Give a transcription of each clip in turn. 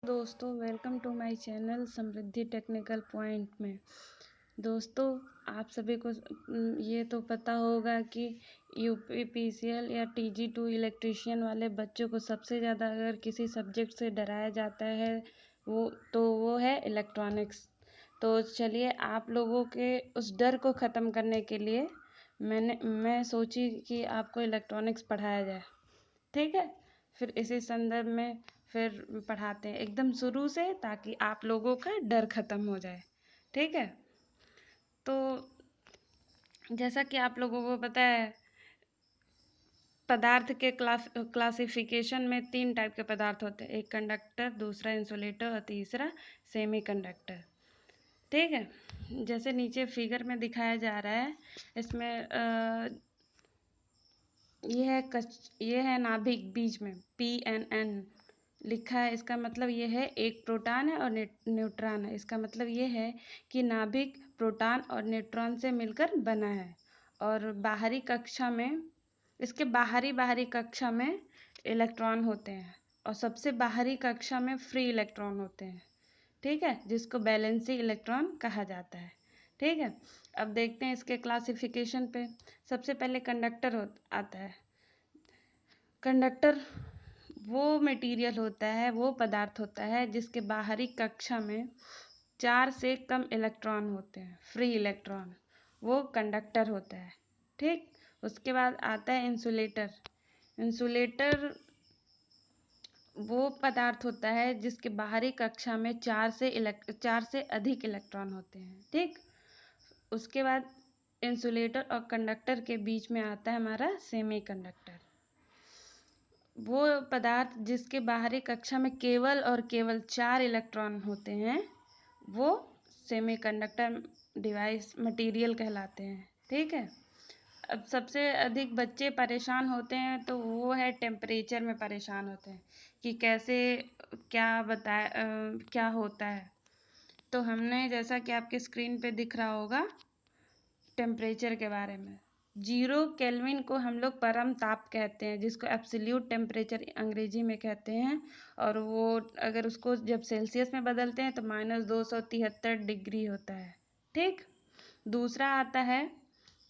दोस्तों welcome to my channel Samriddhi technical point में। दोस्तों आप सभी को ये तो पता होगा कि यूपीपीसीएल या टीजी2 इलेक्ट्रीशियन वाले बच्चों को सबसे ज़्यादा अगर किसी सब्जेक्ट से डराया जाता है वो है इलेक्ट्रॉनिक्स। तो चलिए आप लोगों के उस डर को ख़त्म करने के लिए मैं सोची कि आपको इलेक्ट्रॉनिक्स पढ़ाया जाए। ठीक है, फिर इसी संदर्भ में फिर पढ़ाते हैं एकदम शुरू से, ताकि आप लोगों का डर ख़त्म हो जाए। ठीक है, तो जैसा कि आप लोगों को पता है, पदार्थ के क्लासिफिकेशन में 3 टाइप के पदार्थ होते हैं, एक कंडक्टर, दूसरा इंसुलेटर और तीसरा सेमी कंडक्टर। ठीक है, जैसे नीचे फिगर में दिखाया जा रहा है, इसमें ये है नाभिक, बीच में PNN लिखा है। इसका मतलब ये है एक प्रोटॉन है और न्यूट्रॉन है। इसका मतलब ये है कि नाभिक प्रोटॉन और न्यूट्रॉन से मिलकर बना है। और बाहरी कक्षा में, इसके बाहरी कक्षा में इलेक्ट्रॉन होते हैं और सबसे बाहरी कक्षा में फ्री इलेक्ट्रॉन होते हैं। ठीक है, जिसको बैलेंसी इलेक्ट्रॉन कहा जाता है। ठीक है, अब देखते हैं इसके क्लासिफिकेशन पे। सबसे पहले कंडक्टर आता है। कंडक्टर वो मटेरियल होता है, वो पदार्थ होता है जिसके बाहरी कक्षा में 4 से कम इलेक्ट्रॉन होते हैं, फ्री इलेक्ट्रॉन, वो कंडक्टर होता है। ठीक, उसके बाद आता है इंसुलेटर। इंसुलेटर वो पदार्थ होता है जिसके बाहरी कक्षा में 4 से अधिक इलेक्ट्रॉन होते हैं। ठीक, उसके बाद इंसुलेटर और कंडक्टर के बीच में आता है हमारा सेमी कंडक्टर। वो पदार्थ जिसके बाहरी कक्षा में केवल और केवल 4 इलेक्ट्रॉन होते हैं, वो सेमीकंडक्टर डिवाइस मटेरियल कहलाते हैं। ठीक है, अब सबसे अधिक बच्चे परेशान होते हैं तो वो है टेम्परेचर में परेशान होते हैं कि कैसे क्या होता है। तो हमने, जैसा कि आपके स्क्रीन पे दिख रहा होगा, टेम्परेचर के बारे में, 0 केल्विन को हम लोग परम ताप कहते हैं, जिसको एब्सोल्यूट टेम्परेचर अंग्रेजी में कहते हैं। और वो अगर उसको जब सेल्सियस में बदलते हैं तो -273 डिग्री होता है। ठीक, दूसरा आता है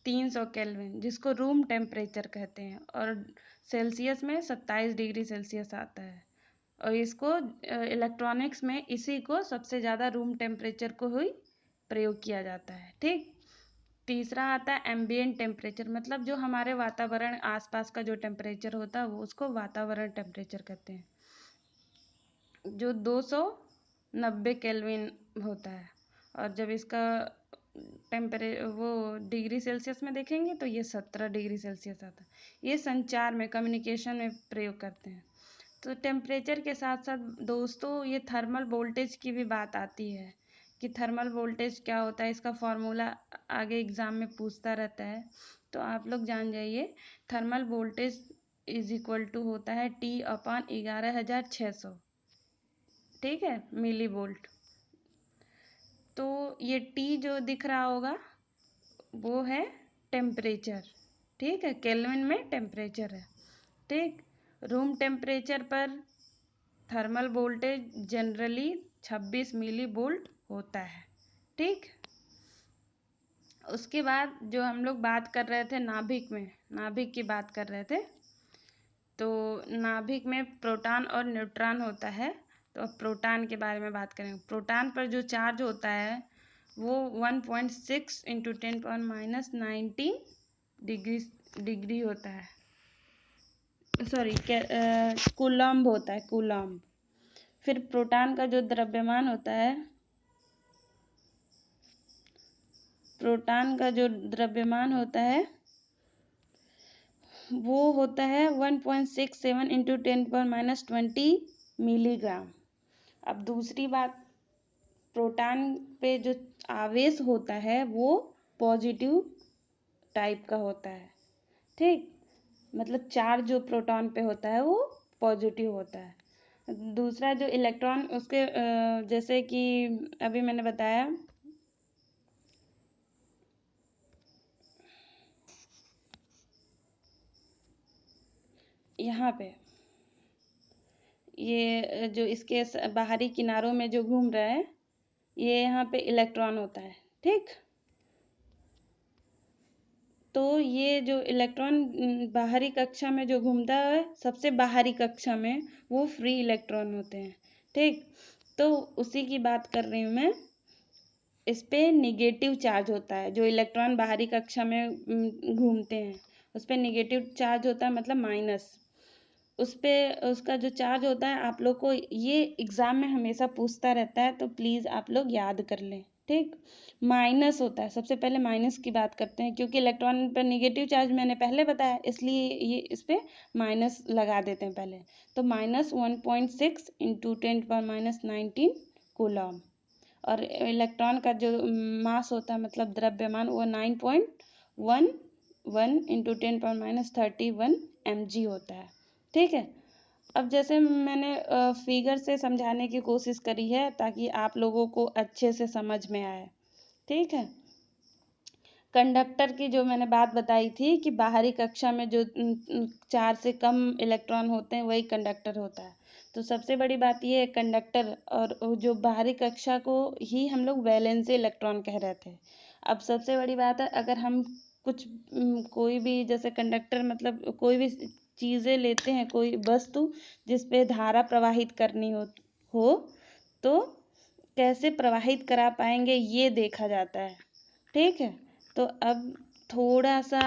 300 केल्विन, जिसको रूम टेम्परेचर कहते हैं, और सेल्सियस में 27 डिग्री सेल्सियस आता है। और इसको इलेक्ट्रॉनिक्स में इसी को सबसे ज़्यादा रूम टेम्परेचर को ही प्रयोग किया जाता है। ठीक, तीसरा आता है एम्बिएंट टेम्परेचर, मतलब जो हमारे वातावरण आसपास का जो टेम्परेचर होता है वो उसको वातावरण टेम्परेचर कहते हैं, जो 290 केल्विन होता है। और जब इसका वो डिग्री सेल्सियस में देखेंगे तो ये 17 डिग्री सेल्सियस आता है। ये संचार में, कम्युनिकेशन में प्रयोग करते हैं। तो टेम्परेचर के साथ साथ दोस्तों ये थर्मल वोल्टेज की भी बात आती है कि थर्मल वोल्टेज क्या होता है। इसका फॉर्मूला आगे एग्ज़ाम में पूछता रहता है, तो आप लोग जान जाइए। Thermal voltage is equal to होता है T/11,600। ठीक है, मिली वोल्ट। तो ये T जो दिख रहा होगा वो है टेम्परेचर। ठीक है, केल्विन में टेम्परेचर है। ठीक, रूम टेम्परेचर पर thermal voltage generally 26 milli volt होता है। ठीक, उसके बाद जो हम लोग बात कर रहे थे नाभिक की बात कर रहे थे, तो नाभिक में प्रोटॉन और न्यूट्रॉन होता है। तो अब प्रोटॉन के बारे में बात करेंगे। प्रोटॉन पर जो चार्ज होता है वो 1.6 × 10⁻19 डिग्री होता है। सॉरी, कूलम्ब होता है, कूलम्ब। फिर प्रोटॉन का जो द्रव्यमान होता है, वो होता है 1.67 × 10⁻20 मिलीग्राम। अब दूसरी बात, प्रोटॉन पे जो आवेश होता है वो पॉजिटिव टाइप का होता है। ठीक, मतलब चार्ज जो प्रोटॉन पे होता है वो पॉजिटिव होता है। दूसरा जो इलेक्ट्रॉन उसके जैसे कि अभी मैंने बताया, यहाँ पे ये जो इसके बाहरी किनारों में जो घूम रहा है, ये यहाँ पे इलेक्ट्रॉन होता है, ठीक। तो ये जो इलेक्ट्रॉन बाहरी कक्षा में जो घूमता है, सबसे बाहरी कक्षा में, वो फ्री इलेक्ट्रॉन होते हैं, ठीक। तो उसी की बात कर रही हूँ मैं। इस पे निगेटिव चार्ज होता है, जो इलेक्ट्रॉन बाहरी कक्षा में घूमते हैं उस पे निगेटिव चार्ज होता है, मतलब माइनस। उस पे उसका जो चार्ज होता है, आप लोग को ये एग्जाम में हमेशा पूछता रहता है, तो प्लीज़ आप लोग याद कर लें, ठीक। माइनस होता है, सबसे पहले माइनस की बात करते हैं, क्योंकि इलेक्ट्रॉन पर निगेटिव चार्ज मैंने पहले बताया, इसलिए ये इस पे माइनस लगा देते हैं पहले। तो -1.6 × 10⁻19 कूलम। और इलेक्ट्रॉन का जो मास होता है, मतलब द्रव्यमान, वो 9.11 × 10⁻31 mg होता है, ठीक है। अब जैसे मैंने फिगर से समझाने की कोशिश करी है, ताकि आप लोगों को अच्छे से समझ में आए, ठीक है। कंडक्टर की जो मैंने बात बताई थी कि बाहरी कक्षा में जो 4 से कम इलेक्ट्रॉन होते हैं, वही कंडक्टर होता है। तो सबसे बड़ी बात ये है कंडक्टर, और जो बाहरी कक्षा को ही हम लोग वैलेंसी इलेक्ट्रॉन कह रहे थे। अब सबसे बड़ी बात है, अगर हम कुछ कोई भी जैसे कंडक्टर, मतलब कोई भी चीज़ें लेते हैं, कोई वस्तु जिस पे धारा प्रवाहित करनी हो तो कैसे प्रवाहित करा पाएंगे, ये देखा जाता है, ठीक है। तो अब थोड़ा सा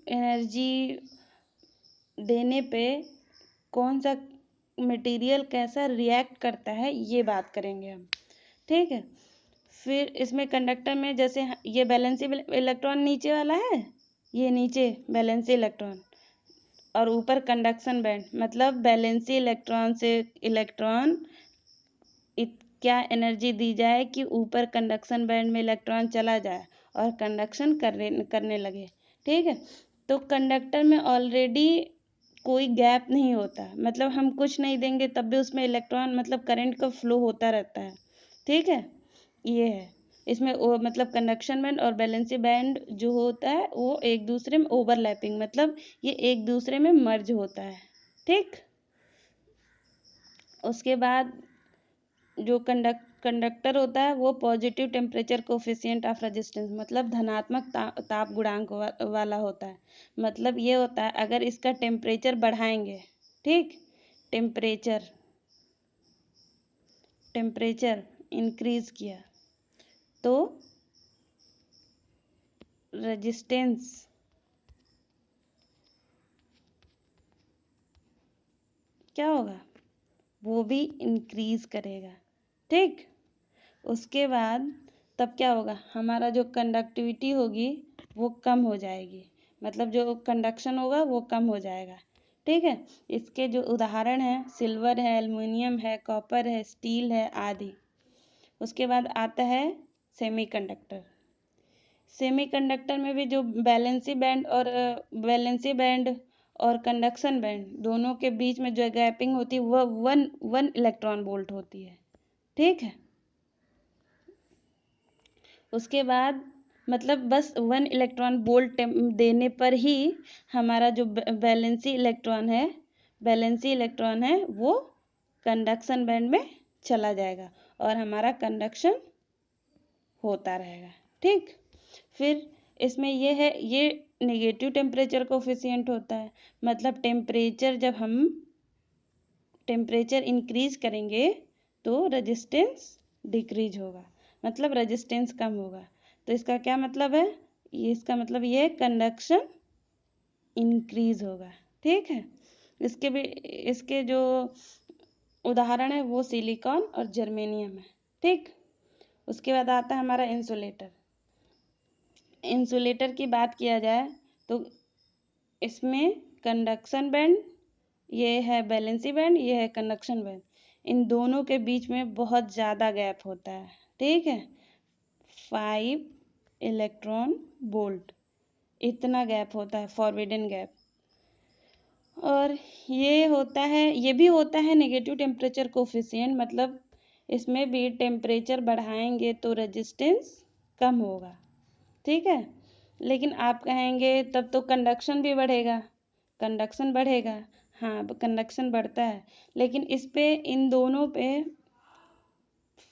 एनर्जी देने पे कौन सा मटेरियल कैसा रिएक्ट करता है, ये बात करेंगे हम, ठीक है। फिर इसमें कंडक्टर में जैसे ये वैलेंसी इलेक्ट्रॉन नीचे वाला है, ये नीचे वैलेंसी इलेक्ट्रॉन, और ऊपर कंडक्शन बैंड, मतलब वैलेंसी इलेक्ट्रॉन से इलेक्ट्रॉन क्या एनर्जी दी जाए कि ऊपर कंडक्शन बैंड में इलेक्ट्रॉन चला जाए और कंडक्शन करने लगे, ठीक है। तो कंडक्टर में ऑलरेडी कोई गैप नहीं होता, मतलब हम कुछ नहीं देंगे तब भी उसमें इलेक्ट्रॉन, मतलब करंट का फ्लो होता रहता है, ठीक है। ये है इसमें मतलब कंडक्शन बैंड और वैलेंसी बैंड जो होता है, वो एक दूसरे में ओवरलैपिंग, मतलब ये एक दूसरे में मर्ज होता है, ठीक। उसके बाद जो कंडक्टर होता है, वो positive temperature coefficient of resistance, मतलब धनात्मक ताप गुणांक वाला होता है। मतलब ये होता है, अगर इसका टेम्परेचर बढ़ाएंगे, ठीक, टेम्परेचर इंक्रीज किया तो रेजिस्टेंस क्या होगा, वो भी इंक्रीज करेगा, ठीक। उसके बाद तब क्या होगा, हमारा जो कंडक्टिविटी होगी वो कम हो जाएगी, मतलब जो कंडक्शन होगा वो कम हो जाएगा, ठीक है। इसके जो उदाहरण हैं, सिल्वर है, एल्युमिनियम है, कॉपर है, स्टील है, आदि। उसके बाद आता है सेमीकंडक्टर। सेमीकंडक्टर में भी जो वैलेंसी बैंड और कंडक्शन बैंड दोनों के बीच में जो गैपिंग होती है, वह वन इलेक्ट्रॉन वोल्ट होती है, ठीक है। उसके बाद मतलब बस 1 इलेक्ट्रॉन वोल्ट देने पर ही हमारा जो वैलेंसी इलेक्ट्रॉन है वो कंडक्शन बैंड में चला जाएगा और हमारा कंडक्शन होता रहेगा, ठीक। फिर इसमें ये नेगेटिव टेम्परेचर कोफिशिएंट होता है, मतलब टेम्परेचर इंक्रीज करेंगे तो रेजिस्टेंस डिक्रीज होगा, मतलब रेजिस्टेंस कम होगा। तो इसका क्या मतलब है, इसका मतलब ये कंडक्शन इंक्रीज होगा, ठीक है। इसके जो उदाहरण है वो सिलिकॉन और जर्मेनियम है, ठीक। उसके बाद आता है हमारा इंसुलेटर। इंसुलेटर की बात किया जाए तो इसमें कंडक्शन बैंड, ये है वैलेंसी बैंड, ये है कंडक्शन बैंड, इन दोनों के बीच में बहुत ज़्यादा गैप होता है, ठीक है। 5 इलेक्ट्रॉन वोल्ट इतना गैप होता है, फॉरबिडन गैप। और ये भी होता है नेगेटिव टेम्परेचर कोफिशिएंट, मतलब इसमें भी टेम्परेचर बढ़ाएंगे तो रेजिस्टेंस कम होगा, ठीक है। लेकिन आप कहेंगे तब तो कंडक्शन बढ़ेगा, हाँ, कंडक्शन बढ़ता है, लेकिन इस पे इन दोनों पे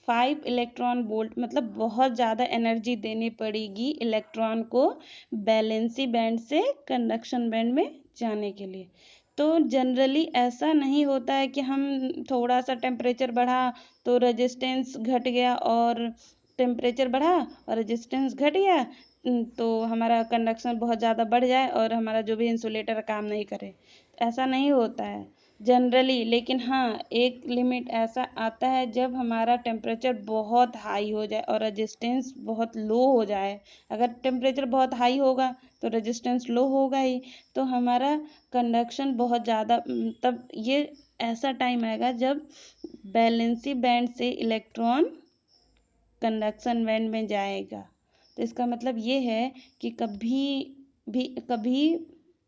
5 इलेक्ट्रॉन वोल्ट मतलब बहुत ज़्यादा एनर्जी देनी पड़ेगी इलेक्ट्रॉन को वैलेंसी बैंड से कंडक्शन बैंड में जाने के लिए। तो जनरली ऐसा नहीं होता है कि हम थोड़ा सा टेम्परेचर बढ़ा तो रेजिस्टेंस घट गया, और टेम्परेचर बढ़ा और रेजिस्टेंस घट गया, तो हमारा कंडक्शन बहुत ज़्यादा बढ़ जाए और हमारा जो भी इंसुलेटर काम नहीं करे। ऐसा नहीं होता है जनरली, लेकिन हाँ, एक लिमिट ऐसा आता है जब हमारा टेम्परेचर बहुत हाई हो जाए और रेजिस्टेंस बहुत लो हो जाए। अगर टेम्परेचर बहुत हाई होगा तो रेजिस्टेंस लो होगा ही, तो हमारा कंडक्शन बहुत ज़्यादा तब ये ऐसा टाइम आएगा जब वैलेंसी बैंड से इलेक्ट्रॉन कंडक्शन बैंड में जाएगा। तो इसका मतलब ये है कि कभी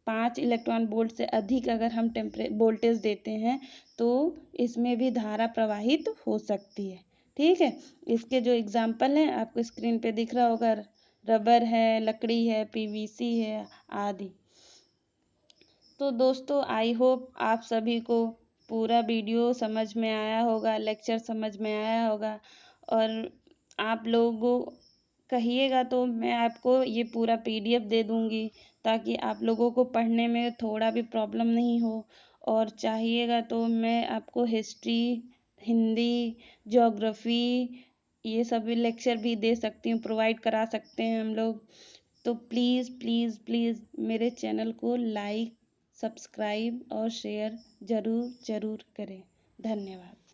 5 इलेक्ट्रॉन वोल्ट से अधिक अगर हम वोल्टेज देते हैं तो इसमें भी धारा प्रवाहित हो सकती है। ठीक है, इसके जो एग्जाम्पल हैं आपको स्क्रीन पे दिख रहा होगा, रबर है, लकड़ी है, पीवीसी है आदि। तो दोस्तों आई होप आप सभी को पूरा वीडियो समझ में आया होगा, लेक्चर समझ में आया होगा, और आप लोगों कहिएगा तो मैं आपको ये पूरा पीडीएफ दे दूँगी ताकि आप लोगों को पढ़ने में थोड़ा भी प्रॉब्लम नहीं हो। और चाहिएगा तो मैं आपको हिस्ट्री, हिंदी, ज्योग्राफी ये सभी लेक्चर भी दे सकती हूँ, प्रोवाइड करा सकते हैं हम लोग। तो प्लीज़ प्लीज़ प्लीज़ मेरे चैनल को लाइक, सब्सक्राइब और शेयर ज़रूर ज़रूर करें। धन्यवाद।